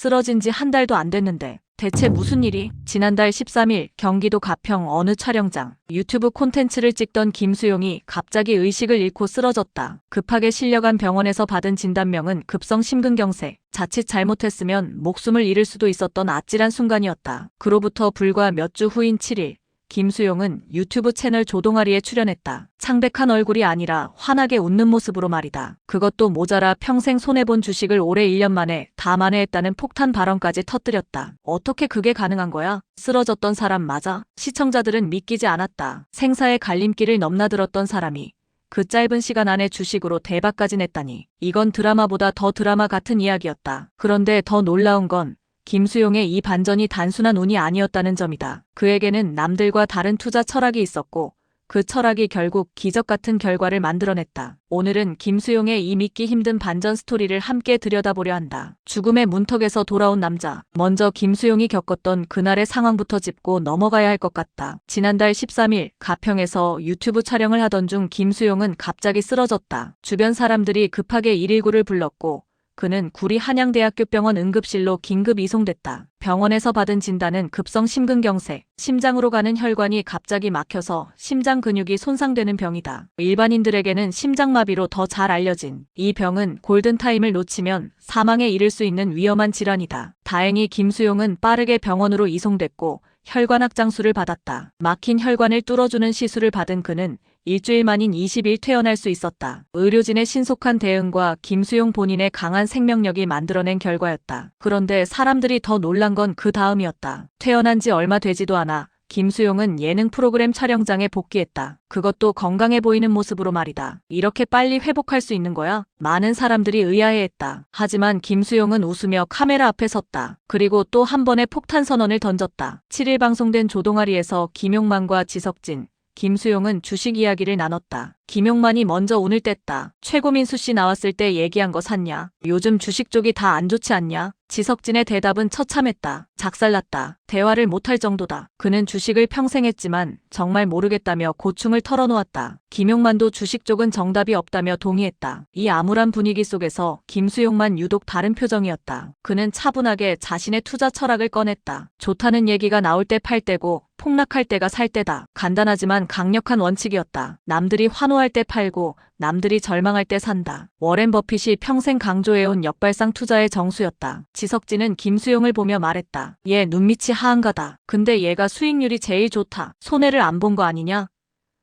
쓰러진 지 한 달도 안 됐는데 대체 무슨 일이? 지난달 13일 경기도 가평 어느 촬영장 유튜브 콘텐츠를 찍던 김수용이 갑자기 의식을 잃고 쓰러졌다. 급하게 실려간 병원에서 받은 진단명은 급성 심근경색. 자칫 잘못했으면 목숨을 잃을 수도 있었던 아찔한 순간이었다. 그로부터 불과 몇 주 후인 7일 김수용은 유튜브 채널 조동아리에 출연했다. 창백한 얼굴이 아니라 환하게 웃는 모습으로 말이다. 그것도 모자라 평생 손해본 주식을 올해 1년 만에 다 만회했다는 폭탄 발언까지 터뜨렸다. 어떻게 그게 가능한 거야? 쓰러졌던 사람 맞아? 시청자들은 믿기지 않았다. 생사의 갈림길을 넘나들었던 사람이 그 짧은 시간 안에 주식으로 대박까지 냈다니. 이건 드라마보다 더 드라마 같은 이야기였다. 그런데 더 놀라운 건 김수용의 이 반전이 단순한 운이 아니었다는 점이다. 그에게는 남들과 다른 투자 철학이 있었고 그 철학이 결국 기적 같은 결과를 만들어냈다. 오늘은 김수용의 이 믿기 힘든 반전 스토리를 함께 들여다보려 한다. 죽음의 문턱에서 돌아온 남자. 먼저 김수용이 겪었던 그날의 상황부터 짚고 넘어가야 할 것 같다. 지난달 13일 가평에서 유튜브 촬영을 하던 중 김수용은 갑자기 쓰러졌다. 주변 사람들이 급하게 119를 불렀고 그는 구리 한양대학교 병원 응급실로 긴급 이송됐다. 병원에서 받은 진단은 급성 심근경색, 심장으로 가는 혈관이 갑자기 막혀서 심장 근육이 손상되는 병이다. 일반인들에게는 심장마비로 더 잘 알려진 이 병은 골든타임을 놓치면 사망에 이를 수 있는 위험한 질환이다. 다행히 김수용은 빠르게 병원으로 이송됐고 혈관 확장술을 받았다. 막힌 혈관을 뚫어주는 시술을 받은 그는 일주일 만인 20일 퇴원할 수 있었다. 의료진의 신속한 대응과 김수용 본인의 강한 생명력이 만들어낸 결과였다. 그런데 사람들이 더 놀란 건 그 다음이었다. 퇴원한 지 얼마 되지도 않아 김수용은 예능 프로그램 촬영장에 복귀했다. 그것도 건강해 보이는 모습으로 말이다. 이렇게 빨리 회복할 수 있는 거야? 많은 사람들이 의아해했다. 하지만 김수용은 웃으며 카메라 앞에 섰다. 그리고 또 한 번의 폭탄 선언을 던졌다. 7일 방송된 조동아리에서 김용만과 지석진, 김수용은 주식 이야기를 나눴다. 김용만이 먼저 운을 뗐다. 최고민수 씨 나왔을 때 얘기한 거 샀냐? 요즘 주식 쪽이 다 안 좋지 않냐? 지석진의 대답은 처참했다. 작살났다. 대화를 못할 정도다. 그는 주식을 평생 했지만 정말 모르겠다며 고충을 털어놓았다. 김용만도 주식 쪽은 정답이 없다며 동의했다. 이 암울한 분위기 속에서 김수용만 유독 다른 표정이었다. 그는 차분하게 자신의 투자 철학을 꺼냈다. 좋다는 얘기가 나올 때 팔 때고 폭락할 때가 살 때다. 간단하지만 강력한 원칙이었다. 남들이 환호할 때 팔고 남들이 절망할 때 산다. 워렌 버핏이 평생 강조해온 역발상 투자의 정수였다. 지석진은 김수용을 보며 말했다. 얘 눈밑이 하한가다. 근데 얘가 수익률이 제일 좋다. 손해를 안 본 거 아니냐?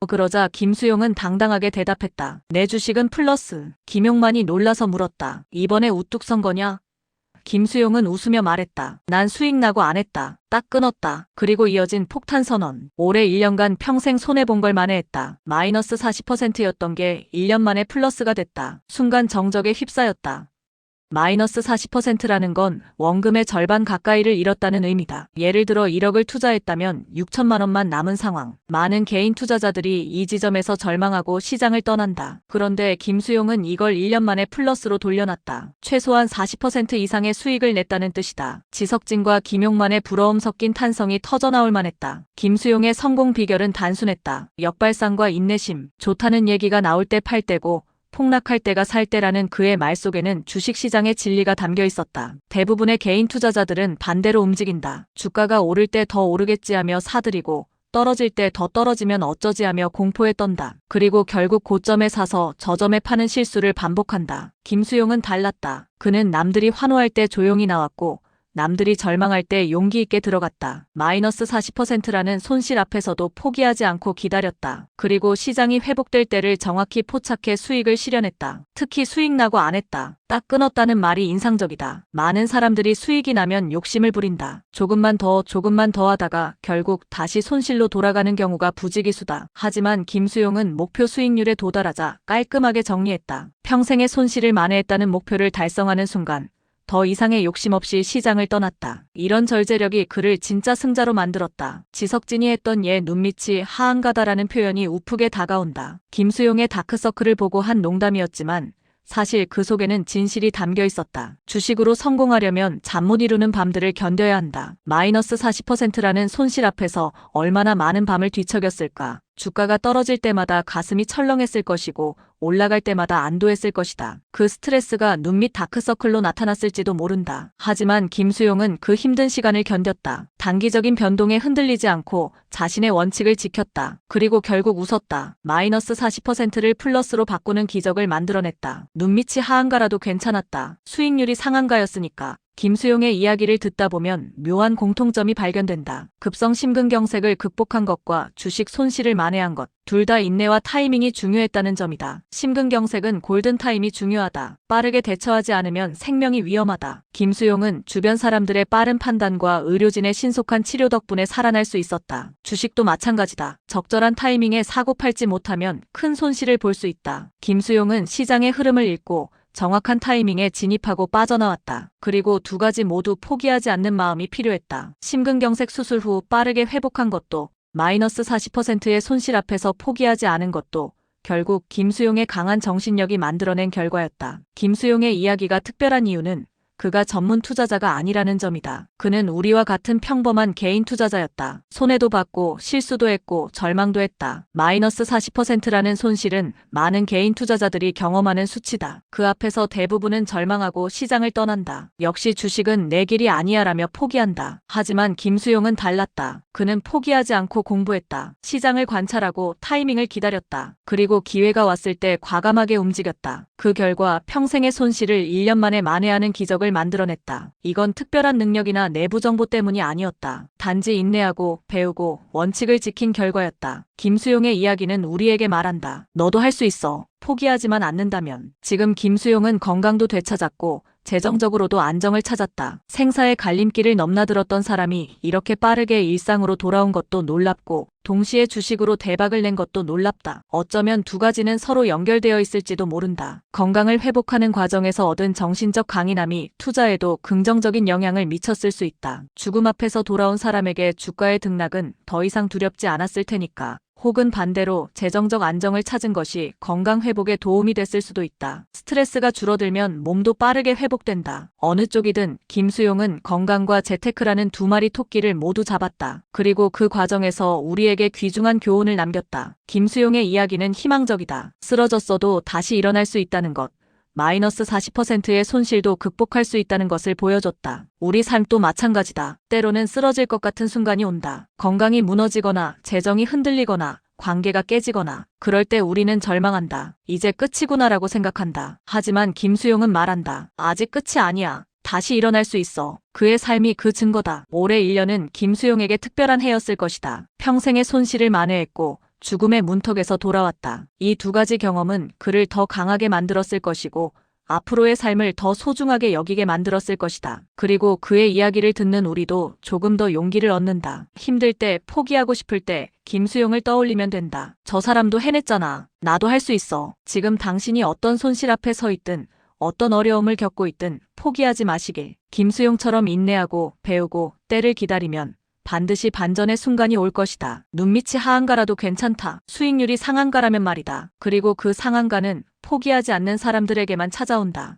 그러자 김수용은 당당하게 대답했다. 내 주식은 플러스. 김용만이 놀라서 물었다. 이번에 우뚝 선 거냐? 김수용은 웃으며 말했다. 난 수익 나고 안 했다. 딱 끊었다. 그리고 이어진 폭탄 선언. 올해 1년간 평생 손해본 걸 만회했다. 마이너스 40%였던 게 1년 만에 플러스가 됐다. 순간 정적에 휩싸였다. 마이너스 40%라는 건 원금의 절반 가까이를 잃었다는 의미다. 예를 들어 1억을 투자했다면 6천만 원만 남은 상황. 많은 개인 투자자들이 이 지점에서 절망하고 시장을 떠난다. 그런데 김수용은 이걸 1년 만에 플러스로 돌려놨다. 최소한 40% 이상의 수익을 냈다는 뜻이다. 지석진과 김용만의 부러움 섞인 탄성이 터져나올 만했다. 김수용의 성공 비결은 단순했다. 역발상과 인내심. 좋다는 얘기가 나올 때 팔 때고 폭락할 때가 살 때라는 그의 말 속에는 주식시장의 진리가 담겨 있었다. 대부분의 개인 투자자들은 반대로 움직인다. 주가가 오를 때 더 오르겠지 하며 사들이고 떨어질 때 더 떨어지면 어쩌지 하며 공포에 떤다. 그리고 결국 고점에 사서 저점에 파는 실수를 반복한다. 김수용은 달랐다. 그는 남들이 환호할 때 조용히 나왔고 남들이 절망할 때 용기 있게 들어갔다. 마이너스 40%라는 손실 앞에서도 포기하지 않고 기다렸다. 그리고 시장이 회복될 때를 정확히 포착해 수익을 실현했다. 특히 수익 나고 안 했다. 딱 끊었다는 말이 인상적이다. 많은 사람들이 수익이 나면 욕심을 부린다. 조금만 더 하다가 결국 다시 손실로 돌아가는 경우가 부지기수다. 하지만 김수용은 목표 수익률에 도달하자 깔끔하게 정리했다. 평생의 손실을 만회했다는 목표를 달성하는 순간 더 이상의 욕심 없이 시장을 떠났다. 이런 절제력이 그를 진짜 승자로 만들었다. 지석진이 했던 얘 눈밑이 하한가다라는 표현이 우프게 다가온다. 김수용의 다크서클을 보고 한 농담이었지만 사실 그 속에는 진실이 담겨 있었다. 주식으로 성공하려면 잠 못 이루는 밤들을 견뎌야 한다. 마이너스 40%라는 손실 앞에서 얼마나 많은 밤을 뒤척였을까. 주가가 떨어질 때마다 가슴이 철렁했을 것이고 올라갈 때마다 안도했을 것이다. 그 스트레스가 눈밑 다크서클로 나타났을지도 모른다. 하지만 김수용은 그 힘든 시간을 견뎠다. 단기적인 변동에 흔들리지 않고 자신의 원칙을 지켰다. 그리고 결국 웃었다. 마이너스 40%를 플러스로 바꾸는 기적을 만들어냈다. 눈밑이 하한가라도 괜찮았다. 수익률이 상한가였으니까. 김수용의 이야기를 듣다 보면 묘한 공통점이 발견된다. 급성 심근경색을 극복한 것과 주식 손실을 만회한 것. 둘 다 인내와 타이밍이 중요했다는 점이다. 심근경색은 골든타임이 중요하다. 빠르게 대처하지 않으면 생명이 위험하다. 김수용은 주변 사람들의 빠른 판단과 의료진의 신속한 치료 덕분에 살아날 수 있었다. 주식도 마찬가지다. 적절한 타이밍에 사고 팔지 못하면 큰 손실을 볼 수 있다. 김수용은 시장의 흐름을 읽고 정확한 타이밍에 진입하고 빠져나왔다. 그리고 두 가지 모두 포기하지 않는 마음이 필요했다. 심근경색 수술 후 빠르게 회복한 것도 마이너스 40%의 손실 앞에서 포기하지 않은 것도 결국 김수용의 강한 정신력이 만들어낸 결과였다. 김수용의 이야기가 특별한 이유는 그가 전문 투자자가 아니라는 점이다. 그는 우리와 같은 평범한 개인 투자자였다. 손해도 봤고 실수도 했고 절망도 했다. 마이너스 40%라는 손실은 많은 개인 투자자들이 경험하는 수치다. 그 앞에서 대부분은 절망하고 시장을 떠난다. 역시 주식은 내 길이 아니야라며 포기한다. 하지만 김수용은 달랐다. 그는 포기하지 않고 공부했다. 시장을 관찰하고 타이밍을 기다렸다. 그리고 기회가 왔을 때 과감하게 움직였다. 그 결과 평생의 손실을 1년 만에 만회하는 기적을 만들어냈다. 이건 특별한 능력이나 내부 정보 때문이 아니었다. 단지 인내하고 배우고 원칙을 지킨 결과였다. 김수용의 이야기는 우리에게 말한다. 너도 할 수 있어. 포기하지만 않는다면. 지금 김수용은 건강도 되찾았고 재정적으로도 안정을 찾았다. 생사의 갈림길을 넘나들었던 사람이 이렇게 빠르게 일상으로 돌아온 것도 놀랍고 동시에 주식으로 대박을 낸 것도 놀랍다. 어쩌면 두 가지는 서로 연결되어 있을지도 모른다. 건강을 회복하는 과정에서 얻은 정신적 강인함이 투자에도 긍정적인 영향을 미쳤을 수 있다. 죽음 앞에서 돌아온 사람에게 주가의 등락은 더 이상 두렵지 않았을 테니까. 혹은 반대로 재정적 안정을 찾은 것이 건강 회복에 도움이 됐을 수도 있다. 스트레스가 줄어들면 몸도 빠르게 회복된다. 어느 쪽이든 김수용은 건강과 재테크라는 두 마리 토끼를 모두 잡았다. 그리고 그 과정에서 우리에게 귀중한 교훈을 남겼다. 김수용의 이야기는 희망적이다. 쓰러졌어도 다시 일어날 수 있다는 것. 마이너스 40%의 손실도 극복할 수 있다는 것을 보여줬다. 우리 삶도 마찬가지다. 때로는 쓰러질 것 같은 순간이 온다. 건강이 무너지거나 재정이 흔들리거나 관계가 깨지거나 그럴 때 우리는 절망한다. 이제 끝이구나라고 생각한다. 하지만 김수용은 말한다. 아직 끝이 아니야. 다시 일어날 수 있어. 그의 삶이 그 증거다. 올해 1년은 김수용에게 특별한 해였을 것이다. 평생의 손실을 만회했고 죽음의 문턱에서 돌아왔다. 이 두 가지 경험은 그를 더 강하게 만들었을 것이고 앞으로의 삶을 더 소중하게 여기게 만들었을 것이다. 그리고 그의 이야기를 듣는 우리도 조금 더 용기를 얻는다. 힘들 때, 포기하고 싶을 때 김수용을 떠올리면 된다. 저 사람도 해냈잖아. 나도 할 수 있어. 지금 당신이 어떤 손실 앞에 서 있든 어떤 어려움을 겪고 있든 포기하지 마시길. 김수용처럼 인내하고 배우고 때를 기다리면 반드시 반전의 순간이 올 것이다. 눈밑이 하한가라도 괜찮다. 수익률이 상한가라면 말이다. 그리고 그 상한가는 포기하지 않는 사람들에게만 찾아온다.